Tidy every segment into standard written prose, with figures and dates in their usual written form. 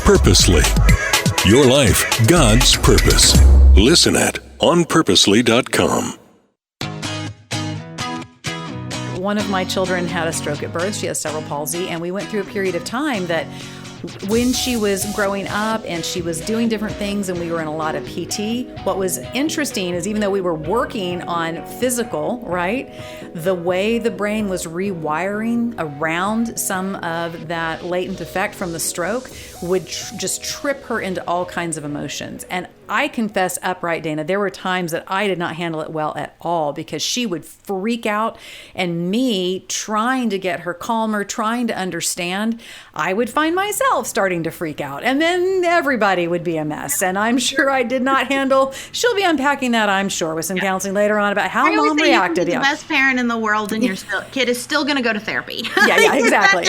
Purposely. Your life, God's purpose. Listen at onpurposely.com. One of my children had a stroke at birth. She has cerebral palsy, and we went through a period of time that when she was growing up and she was doing different things and we were in a lot of PT, what was interesting is even though we were working on physical, right, the way the brain was rewiring around some of that latent effect from the stroke would just trip her into all kinds of emotions. And I confess upright, Dayna, there were times that I did not handle it well at all because she would freak out, and me trying to get her calmer, trying to understand, I would find myself starting to freak out, and then everybody would be a mess. And I'm sure I did not handle, she'll be unpacking that, I'm sure, with some counseling later on about how mom reacted. You're the best parent in the world, and your kid is still going to go to therapy. Yeah, exactly.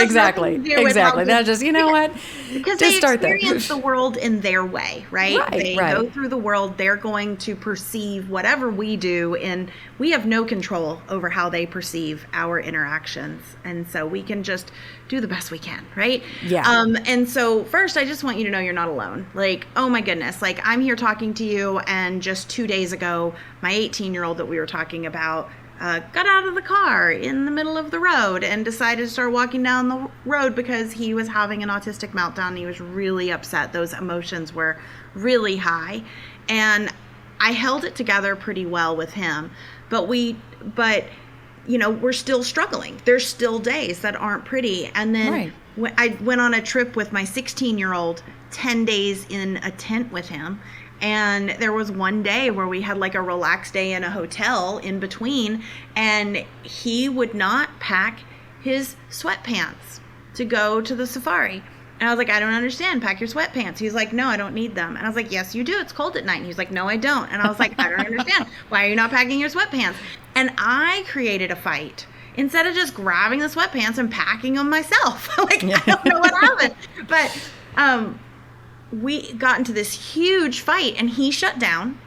That just, you know what? Because just they experience the world in their way, right? They go through the world, they're going to perceive whatever we do, and we have no control over how they perceive our interactions. And so we can just do the best we can, right? Yeah. And so first, I just want you to know you're not alone. Like, oh my goodness, like I'm here talking to you, and just 2 days ago, my 18-year-old that we were talking about got out of the car in the middle of the road and decided to start walking down the road because he was having an autistic meltdown. He was really upset. Those emotions were really high. And I held it together pretty well with him. But you know, we're still struggling. There's still days that aren't pretty. And then when I went on a trip with my 16-year-old, 10 days in a tent with him. And there was one day where we had like a relaxed day in a hotel in between, and he would not pack his sweatpants to go to the safari. And I was like, I don't understand. Pack your sweatpants. He's like, no, I don't need them. And I was like, yes, you do. It's cold at night. And he's like, no, I don't. And I was like, I don't understand. Why are you not packing your sweatpants? And I created a fight instead of just grabbing the sweatpants and packing them myself. Like, I don't know what happened. But, we got into this huge fight, and he shut down,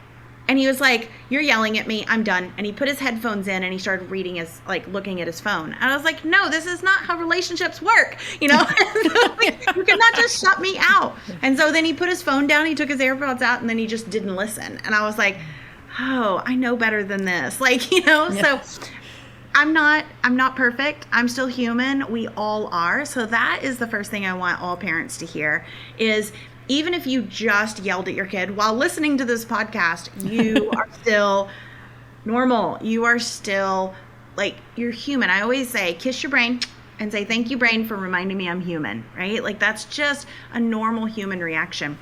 and he was like, you're yelling at me, I'm done. And he put his headphones in and he started looking at his phone. And I was like, no, this is not how relationships work. You know, you cannot just shut me out. And so then he put his phone down, he took his AirPods out, and then he just didn't listen. And I was like, oh, I know better than this. Like, you know, so I'm not perfect. I'm still human. We all are. So that is the first thing I want all parents to hear is, even if you just yelled at your kid while listening to this podcast, you are still normal. You are still, like, you're human. I always say, kiss your brain and say, thank you, brain, for reminding me I'm human, right? Like, that's just a normal human reaction.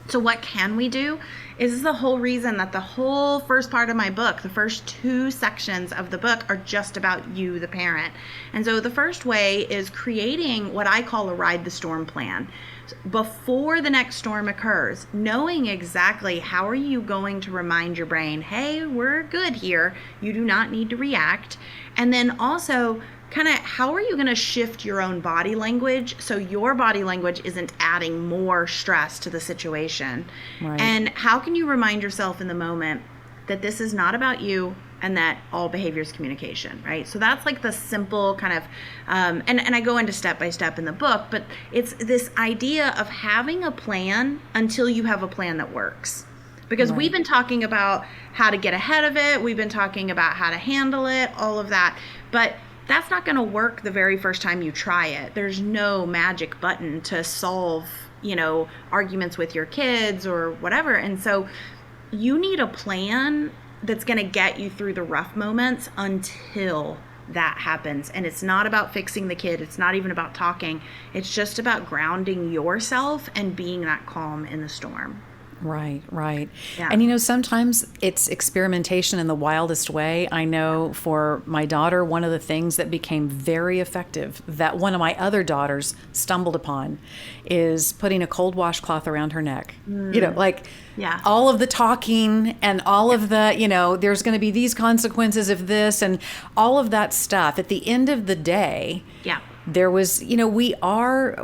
So what can we do? Is the whole reason that the whole first part of my book, the first 2 sections of the book, are just about you, the parent. And so the first way is creating what I call a ride the storm plan. Before the next storm occurs, knowing exactly how are you going to remind your brain, hey, we're good here. You do not need to react. And then also kind of how are you going to shift your own body language so your body language isn't adding more stress to the situation? Right. And how can you remind yourself in the moment that this is not about you and that all behavior is communication, right? So that's like the simple kind of, and I go into step by step in the book, but it's this idea of having a plan until you have a plan that works. Because we've been talking about how to get ahead of it. We've been talking about how to handle it, all of that. But that's not going to work the very first time you try it. There's no magic button to solve, you know, arguments with your kids or whatever. And so you need a plan that's going to get you through the rough moments until that happens. And it's not about fixing the kid. It's not even about talking. It's just about grounding yourself and being that calm in the storm. Right. Yeah. And, you know, sometimes it's experimentation in the wildest way. I know for my daughter, one of the things that became very effective that one of my other daughters stumbled upon is putting a cold washcloth around her neck. You know, like all of the talking and all of the, you know, there's going to be these consequences of this and all of that stuff. At the end of the day, there was, you know, we are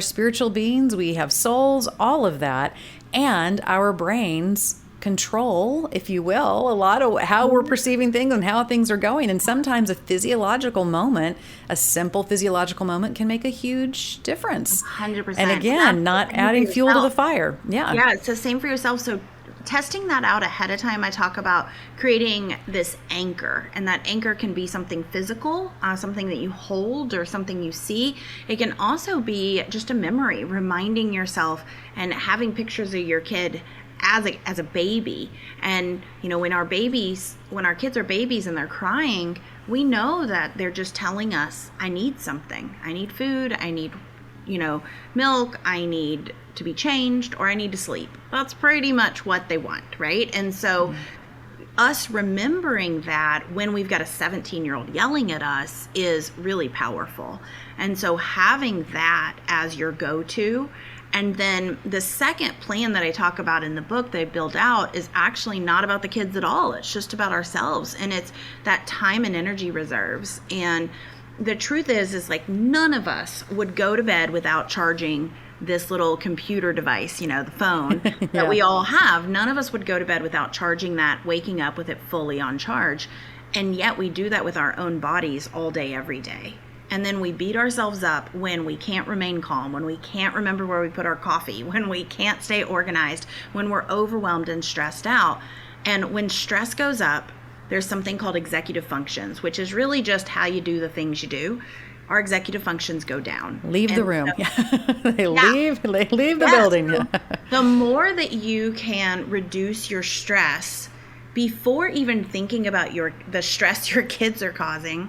spiritual beings. We have souls, all of that. And our brains control, if you will, a lot of how we're perceiving things and how things are going. And sometimes a physiological moment, a simple physiological moment, can make a huge difference. 100%. And again, not adding fuel to the fire. Yeah, it's the same for yourself. So testing that out ahead of time, I talk about creating this anchor, and that anchor can be something physical, something that you hold or something you see. It can also be just a memory, reminding yourself and having pictures of your kid as a baby. And when our kids are babies and they're crying, we know that they're just telling us, I need something. I need food. I need milk, I need to be changed, or I need to sleep. That's pretty much what they want, right? And so us remembering that when we've got a 17-year-old yelling at us is really powerful. And so having that as your go-to. And then the second plan that I talk about in the book that I build out is actually not about the kids at all. It's just about ourselves. And it's that time and energy reserves. And the truth is like none of us would go to bed without charging this little computer device, the phone that we all have. None of us would go to bed without charging that, waking up with it fully on charge. And yet we do that with our own bodies all day, every day. And then we beat ourselves up when we can't remain calm, when we can't remember where we put our coffee, when we can't stay organized, when we're overwhelmed and stressed out. And when stress goes up, there's something called executive functions, which is really just how you do the things you do. Our executive functions go down. Leave the room. They leave the building. The more that you can reduce your stress before even thinking about the stress your kids are causing,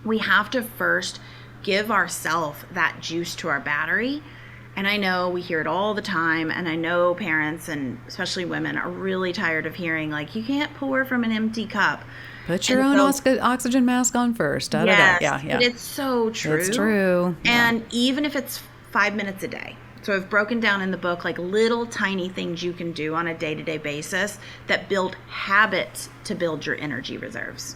we have to first give ourselves that juice to our battery. And I know we hear it all the time, and I know parents, and especially women, are really tired of hearing, like, you can't pour from an empty cup. Put your own oxygen mask on first. Yes, Yeah. But it's so true. It's true. And even if it's 5 minutes a day. So I've broken down in the book like little tiny things you can do on a day-to-day basis that build habits to build your energy reserves.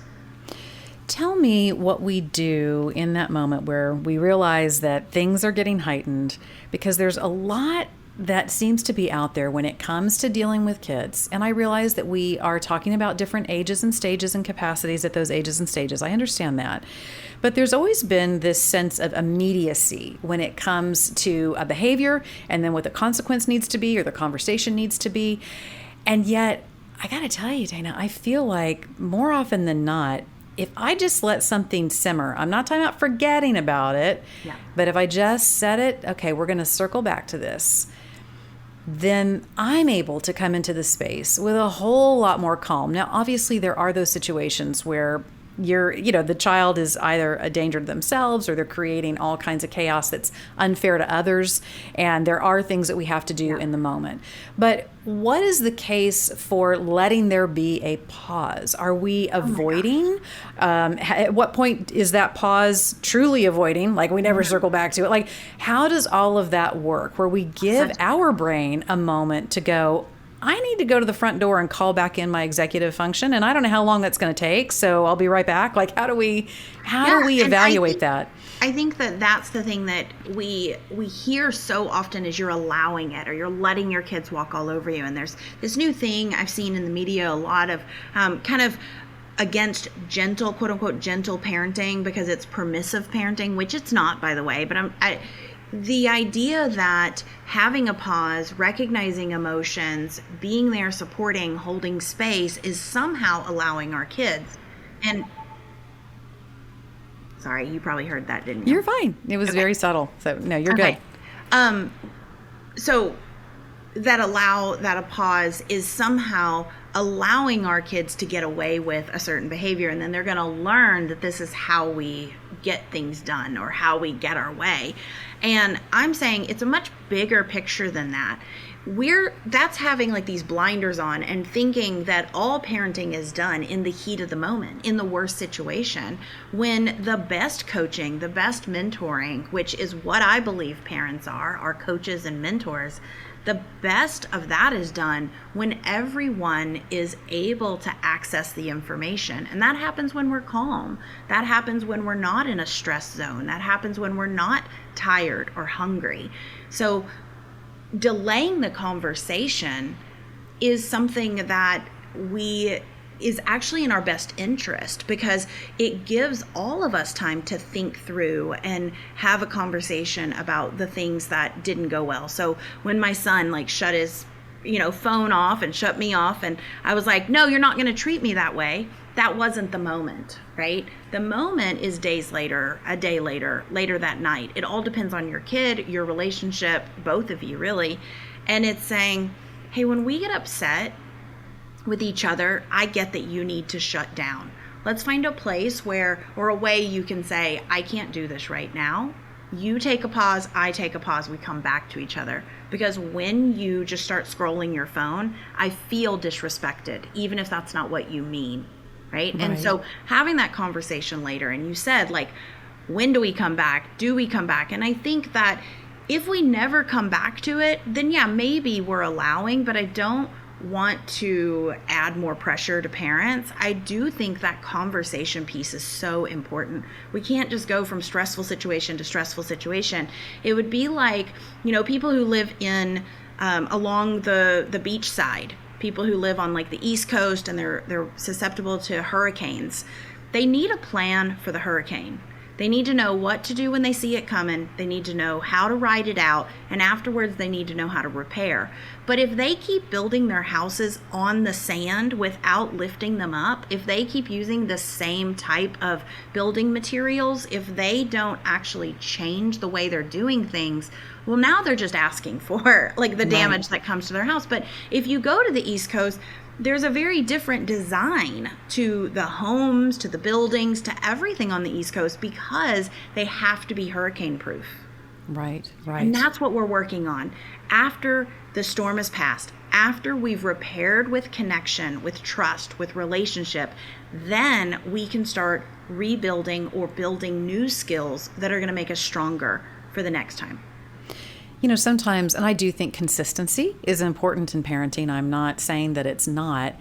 Tell me what we do in that moment where we realize that things are getting heightened, because there's a lot that seems to be out there when it comes to dealing with kids. And I realize that we are talking about different ages and stages and capacities at those ages and stages. I understand that. But there's always been this sense of immediacy when it comes to a behavior and then what the consequence needs to be or the conversation needs to be. And yet, I got to tell you, Dayna, I feel like more often than not, if I just let something simmer, I'm not talking about forgetting about it, but if I just set it, okay, we're going to circle back to this, then I'm able to come into the space with a whole lot more calm. Now, obviously, there are those situations where the child is either a danger to themselves or they're creating all kinds of chaos that's unfair to others. And there are things that we have to do in the moment. But what is the case for letting there be a pause? Are we avoiding? At what point is that pause truly avoiding? Like we never circle back to it. Like, how does all of that work where we give our brain a moment to go, I need to go to the front door and call back in my executive function, and I don't know how long that's going to take, so I'll be right back. Like, how do we evaluate that? I think that that's the thing that we hear so often is you're allowing it, or you're letting your kids walk all over you. And there's this new thing I've seen in the media, a lot of kind of against gentle, quote unquote, gentle parenting, because it's permissive parenting, which it's not, by the way. But the idea that having a pause, recognizing emotions, being there, supporting, holding space is somehow allowing our kids. And sorry, you probably heard that, didn't you? You're fine. It was very subtle. So no, you're good. So that a pause is somehow allowing our kids to get away with a certain behavior, and then they're going to learn that this is how we get things done or how we get our way. And I'm saying it's a much bigger picture than that. That's having like these blinders on and thinking that all parenting is done in the heat of the moment, in the worst situation, when the best coaching, the best mentoring, which is what I believe parents are, our coaches and mentors, the best of that is done when everyone is able to access the information. And that happens when we're calm. That happens when we're not in a stress zone. That happens when we're not tired or hungry. So delaying the conversation is something that is actually in our best interest, because it gives all of us time to think through and have a conversation about the things that didn't go well. So when my son like shut his phone off and shut me off, and I was like, no, you're not going to treat me that way. That wasn't the moment, right? The moment is days later, a day later that night. It all depends on your kid, your relationship, both of you really. And it's saying, hey, when we get upset with each other, I get that you need to shut down. Let's find a place or a way you can say, I can't do this right now. You take a pause, I take a pause, we come back to each other. Because when you just start scrolling your phone, I feel disrespected, even if that's not what you mean, right? And so having that conversation later, and you said, like, when do we come back? Do we come back? And I think that if we never come back to it, then yeah, maybe we're allowing, but I don't want to add more pressure to parents. I do think that conversation piece is so important. We can't just go from stressful situation to stressful situation. It would be like, people who live in along the beach side, people who live on like the East Coast, and they're susceptible to hurricanes. They need a plan for the hurricane. They need to know what to do when they see it coming. They need to know how to ride it out. And afterwards, they need to know how to repair. But if they keep building their houses on the sand without lifting them up, if they keep using the same type of building materials, if they don't actually change the way they're doing things, well, now they're just asking for like the damage that comes to their house. But if you go to the East Coast, there's a very different design to the homes, to the buildings, to everything on the East Coast, because they have to be hurricane proof. Right. And that's what we're working on. After the storm has passed, after we've repaired with connection, with trust, with relationship, then we can start rebuilding or building new skills that are going to make us stronger for the next time. Sometimes, and I do think consistency is important in parenting. I'm not saying that it's not.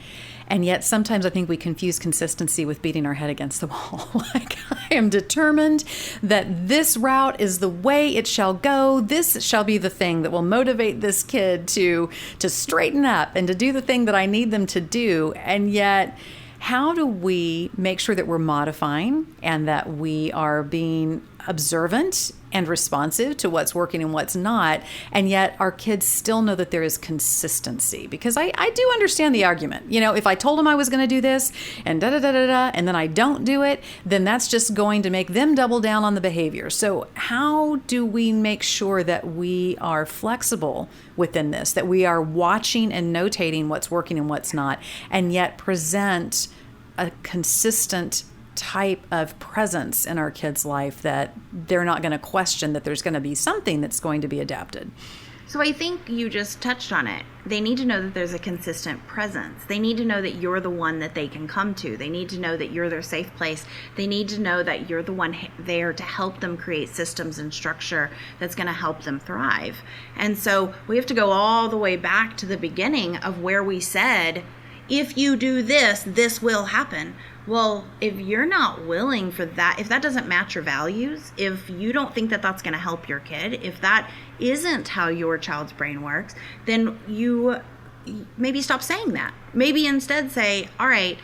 And yet sometimes I think we confuse consistency with beating our head against the wall. Like, I am determined that this route is the way it shall go. This shall be the thing that will motivate this kid to straighten up and to do the thing that I need them to do. And yet, how do we make sure that we're modifying and that we are being observant and responsive to what's working and what's not, and yet our kids still know that there is consistency? Because I do understand the argument. If I told them I was going to do this and and then I don't do it, then that's just going to make them double down on the behavior. So how do we make sure that we are flexible within this, that we are watching and notating what's working and what's not, and yet present a consistent type of presence in our kids' life that they're not going to question that there's going to be something that's going to be adapted? So I think you just touched on it. They need to know that there's a consistent presence. They need to know that you're the one that they can come to. They need to know that you're their safe place. They need to know that you're the one there to help them create systems and structure that's going to help them thrive. And so we have to go all the way back to the beginning of where we said, if you do this, this will happen. Well, if you're not willing for that, if that doesn't match your values, if you don't think that that's going to help your kid, if that isn't how your child's brain works, then you maybe stop saying that. Maybe instead say, all right,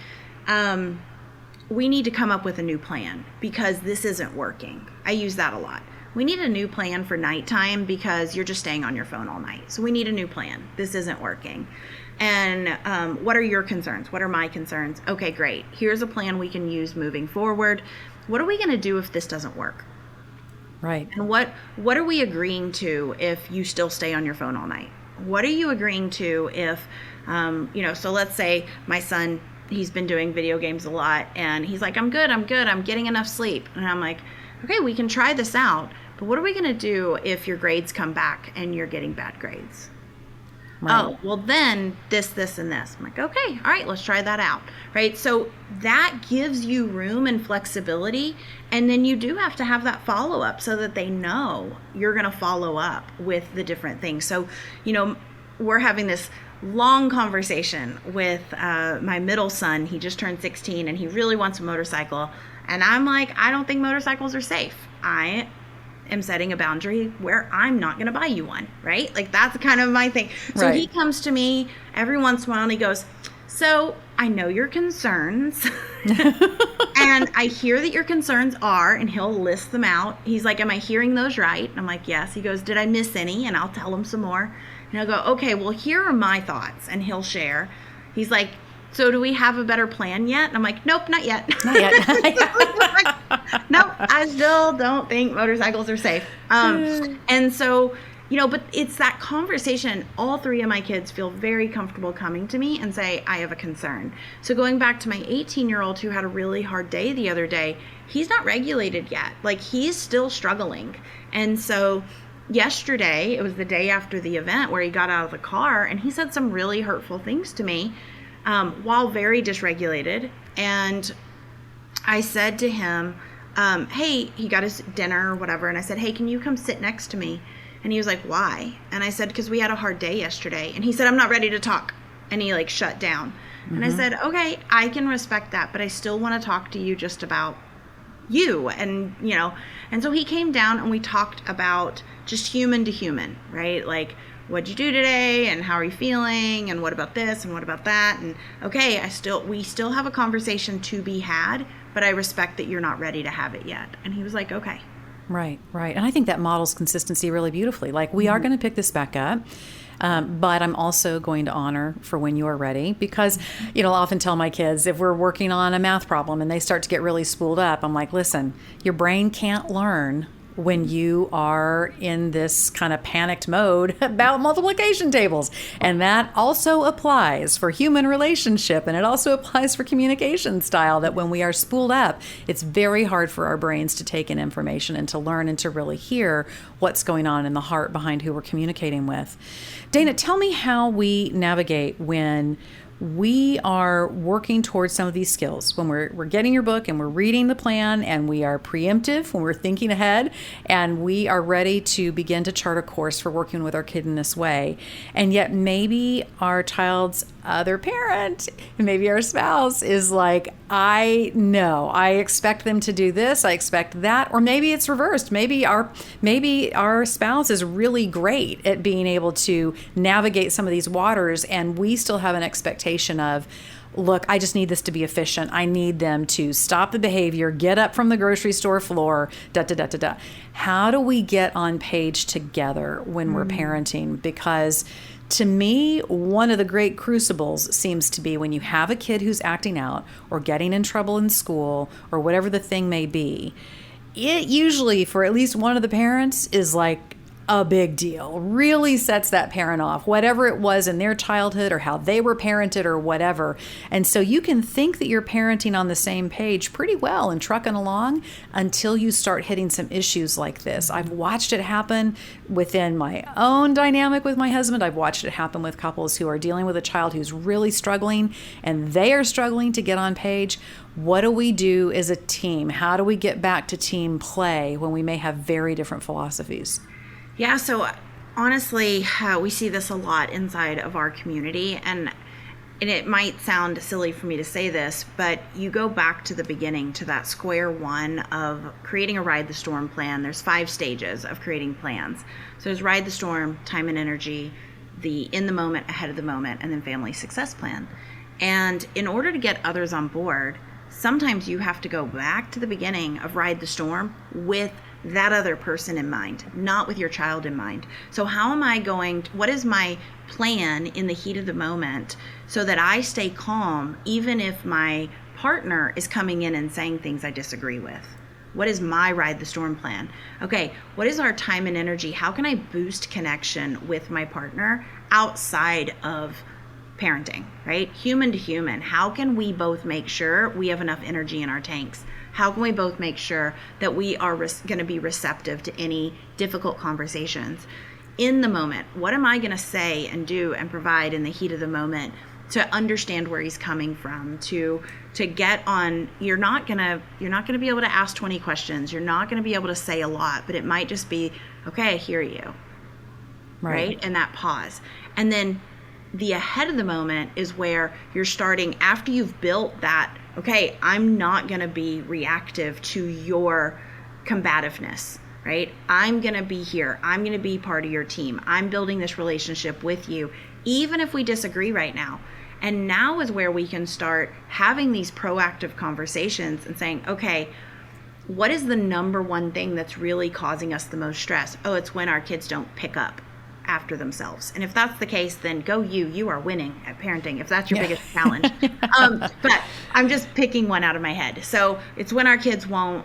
we need to come up with a new plan because this isn't working. I use that a lot. We need a new plan for nighttime because you're just staying on your phone all night. So we need a new plan. This isn't working. And what are your concerns? What are my concerns? Okay, great. Here's a plan we can use moving forward. What are we going to do if this doesn't work? Right. And what are we agreeing to if you still stay on your phone all night? What are you agreeing to if, so let's say my son, he's been doing video games a lot and he's like, I'm good, I'm getting enough sleep. And I'm like, okay, we can try this out. But what are we going to do if your grades come back and you're getting bad grades? Right. Oh, well then this, and this. I'm like, okay, all right, let's try that out, right? So that gives you room and flexibility. And then you do have to have that follow-up so that they know you're going to follow up with the different things. So, we're having this long conversation with my middle son. He just turned 16 and he really wants a motorcycle. And I'm like, I don't think motorcycles are safe. am setting a boundary where I'm not going to buy you one, right? Like, that's kind of my thing. So he comes to me every once in a while and he goes, so I know your concerns and I hear that your concerns are, and he'll list them out. He's like, am I hearing those right? And I'm like, yes. He goes, did I miss any? And I'll tell him some more. And I'll go, okay, well, here are my thoughts. And he'll share. He's like, so do we have a better plan yet? And I'm like, nope, not yet. Not yet. Nope, I still don't think motorcycles are safe. And so, but it's that conversation. All three of my kids feel very comfortable coming to me and say, I have a concern. So going back to my 18-year-old who had a really hard day the other day, he's not regulated yet. Like, he's still struggling. And so yesterday, it was the day after the event where he got out of the car and he said some really hurtful things to me while very dysregulated. And I said to him, hey, he got his dinner or whatever. And I said, hey, can you come sit next to me? And he was like, why? And I said, because we had a hard day yesterday. And he said, I'm not ready to talk. And he like shut down. And I said, okay, I can respect that, but I still want to talk to you just about you. And, and so he came down and we talked about just human to human, right? Like, what'd you do today? And how are you feeling? And what about this? And what about that? And okay, we still have a conversation to be had, but I respect that you're not ready to have it yet. And he was like, okay. Right. And I think that models consistency really beautifully. Like, we are going to pick this back up. But I'm also going to honor for when you are ready, because, I'll often tell my kids, if we're working on a math problem and they start to get really spooled up, I'm like, listen, your brain can't learn when you are in this kind of panicked mode about multiplication tables. And that also applies for human relationship. And it also applies for communication style, that when we are spooled up, it's very hard for our brains to take in information and to learn and to really hear what's going on in the heart behind who we're communicating with. Dayna, tell me how we navigate when we are working towards some of these skills, when we're getting your book and we're reading the plan and we are preemptive, when we're thinking ahead and we are ready to begin to chart a course for working with our kid in this way. And yet maybe our child's other parent, maybe our spouse is like, I know, I expect them to do this, I expect that, or maybe it's reversed. Maybe our spouse is really great at being able to navigate some of these waters, and we still have an expectation of, look, I just need this to be efficient. I need them to stop the behavior, get up from the grocery store floor, How do we get on page together when we're parenting? Because to me, one of the great crucibles seems to be when you have a kid who's acting out or getting in trouble in school or whatever the thing may be, it usually, for at least one of the parents, is like a big deal, really sets that parent off, whatever it was in their childhood or how they were parented or whatever. And so you can think that you're parenting on the same page pretty well and trucking along until you start hitting some issues like this. I've watched it happen within my own dynamic with my husband. I've watched it happen with couples who are dealing with a child who's really struggling and they are struggling to get on page. What do we do as a team? How do we get back to team play when we may have very different philosophies? Yeah, so honestly, we see this a lot inside of our community, and it might sound silly for me to say this, but you go back to the beginning, to that square one of creating a ride the storm plan. There's 5 stages of creating plans. So there's ride the storm, time and energy, the in the moment, ahead of the moment, and then family success plan. And in order to get others on board, sometimes you have to go back to the beginning of ride the storm with that other person in mind, not with your child in mind. So how am I what is my plan in the heat of the moment so that I stay calm even if my partner is coming in and saying things I disagree with? What is my ride the storm plan? Okay, what is our time and energy? How can I boost connection with my partner outside of parenting, right? Human to human. How can we both make sure we have enough energy in our tanks? How can we both make sure that we are going to be receptive to any difficult conversations in the moment? What am I going to say and do and provide in the heat of the moment to understand where he's coming from, to get on? You're not going to be able to ask 20 questions. You're not going to be able to say a lot, but it might just be, okay, I hear you. Right? And that pause. And then the ahead of the moment is where you're starting after you've built that, okay, I'm not going to be reactive to your combativeness, right? I'm going to be here. I'm going to be part of your team. I'm building this relationship with you, even if we disagree right now. And now is where we can start having these proactive conversations and saying, okay, what is the number one thing that's really causing us the most stress? Oh, it's when our kids don't pick up after themselves. And if that's the case, then go you are winning at parenting if that's your biggest challenge. But I'm just picking one out of my head. So it's when our kids won't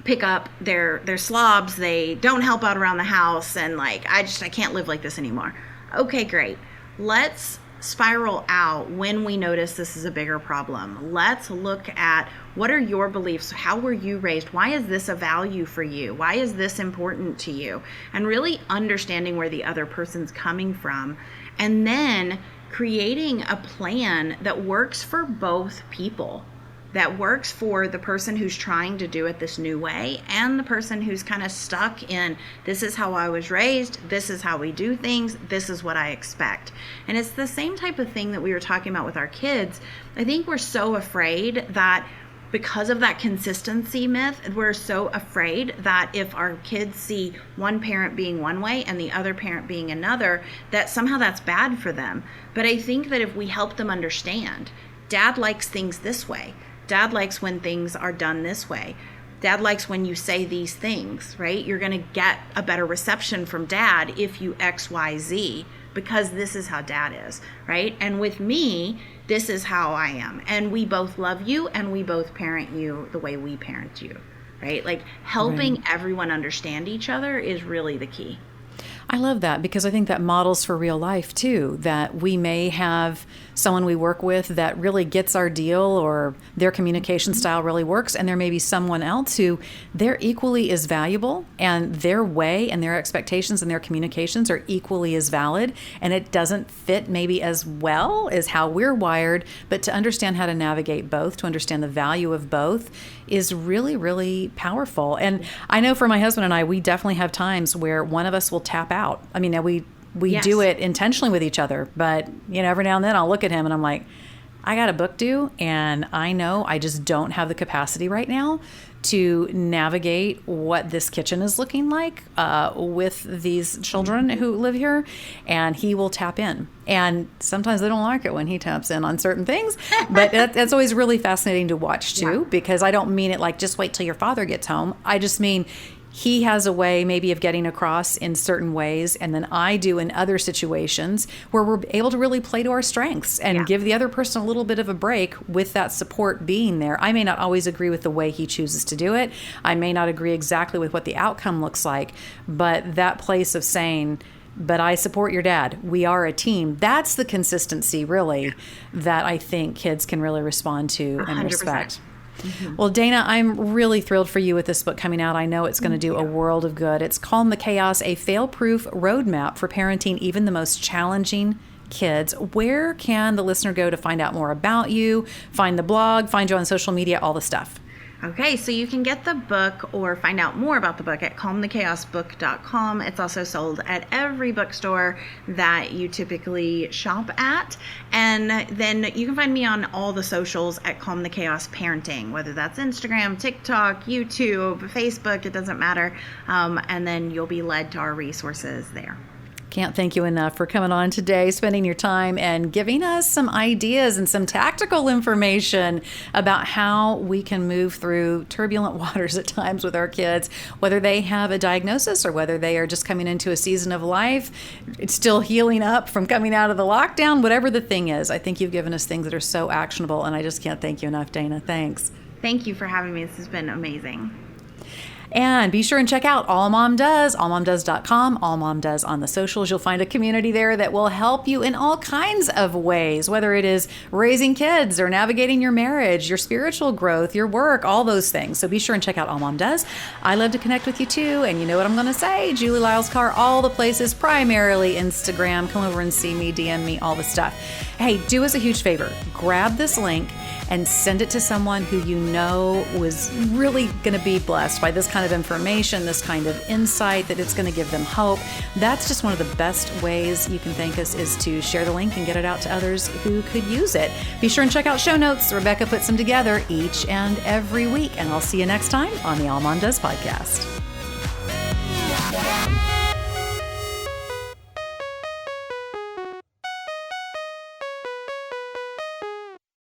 pick up, they're slobs, they don't help out around the house, and like, I can't live like this anymore. Okay, great. Let's spiral out when we notice this is a bigger problem. Let's look at, what are your beliefs? How were you raised? Why is this a value for you? Why is this important to you? And really understanding where the other person's coming from, and then creating a plan that works for both people, that works for the person who's trying to do it this new way and the person who's kind of stuck in, this is how I was raised, this is how we do things, this is what I expect. And it's the same type of thing that we were talking about with our kids. I think we're so afraid that because of that consistency myth, we're so afraid that if our kids see one parent being one way and the other parent being another, that somehow that's bad for them. But I think that if we help them understand, Dad likes things this way. Dad likes when things are done this way. Dad likes when you say these things, right? You're going to get a better reception from Dad if you X, Y, Z, because this is how Dad is, right? And with me, this is how I am. And we both love you and we both parent you the way we parent you, right? Like helping everyone understand each other is really the key. I love that, because I think that models for real life too, that we may have someone we work with that really gets our deal or their communication style really works, and there may be someone else who they're equally as valuable and their way and their expectations and their communications are equally as valid, and it doesn't fit maybe as well as how we're wired, but to understand how to navigate both, to understand the value of both is really, really powerful. And I know for my husband and I, we definitely have times where one of us will tap out. I mean, we do it intentionally with each other, but every now and then I'll look at him and I'm like, I got a book due, and I know I just don't have the capacity right now to navigate what this kitchen is looking like with these children who live here, and he will tap in. And sometimes they don't like it when he taps in on certain things, but that's always really fascinating to watch too, because I don't mean it like, just wait till your father gets home. I just mean he has a way maybe of getting across in certain ways, and then I do in other situations where we're able to really play to our strengths and give the other person a little bit of a break with that support being there. I may not always agree with the way he chooses to do it. I may not agree exactly with what the outcome looks like, but that place of saying, but I support your dad, we are a team, that's the consistency really that I think kids can really respond to and 100%. Respect. Mm-hmm. Well, Dayna, I'm really thrilled for you with this book coming out. I know it's going to do a world of good. It's Calm the Chaos, a fail-proof roadmap for parenting even the most challenging kids. Where can the listener go to find out more about you, find the blog, find you on social media, all the stuff? Okay, so you can get the book or find out more about the book at calmthechaosbook.com. It's also sold at every bookstore that you typically shop at. And then you can find me on all the socials at Calm the Chaos Parenting, whether that's Instagram, TikTok, YouTube, Facebook, it doesn't matter. And then you'll be led to our resources there. Can't thank you enough for coming on today, spending your time and giving us some ideas and some tactical information about how we can move through turbulent waters at times with our kids, whether they have a diagnosis or whether they are just coming into a season of life, it's still healing up from coming out of the lockdown, whatever the thing is. I think you've given us things that are so actionable, and I just can't thank you enough, Dayna. Thanks. Thank you for having me. This has been amazing. And be sure and check out AllMomDoes, AllMomDoes.com, AllMomDoes on the socials. You'll find a community there that will help you in all kinds of ways, whether it is raising kids or navigating your marriage, your spiritual growth, your work, all those things. So be sure and check out AllMomDoes. I love to connect with you too. And you know what I'm going to say, Julie Lyles Carr, all the places, primarily Instagram. Come over and see me, DM me, all the stuff. Hey, do us a huge favor. Grab this link and send it to someone who you know was really going to be blessed by this kind of information, this kind of insight, that it's going to give them hope. That's just one of the best ways you can thank us, is to share the link and get it out to others who could use it. Be sure and check out show notes. Rebecca puts them together each and every week, and I'll see you next time on the AllMomDoes podcast.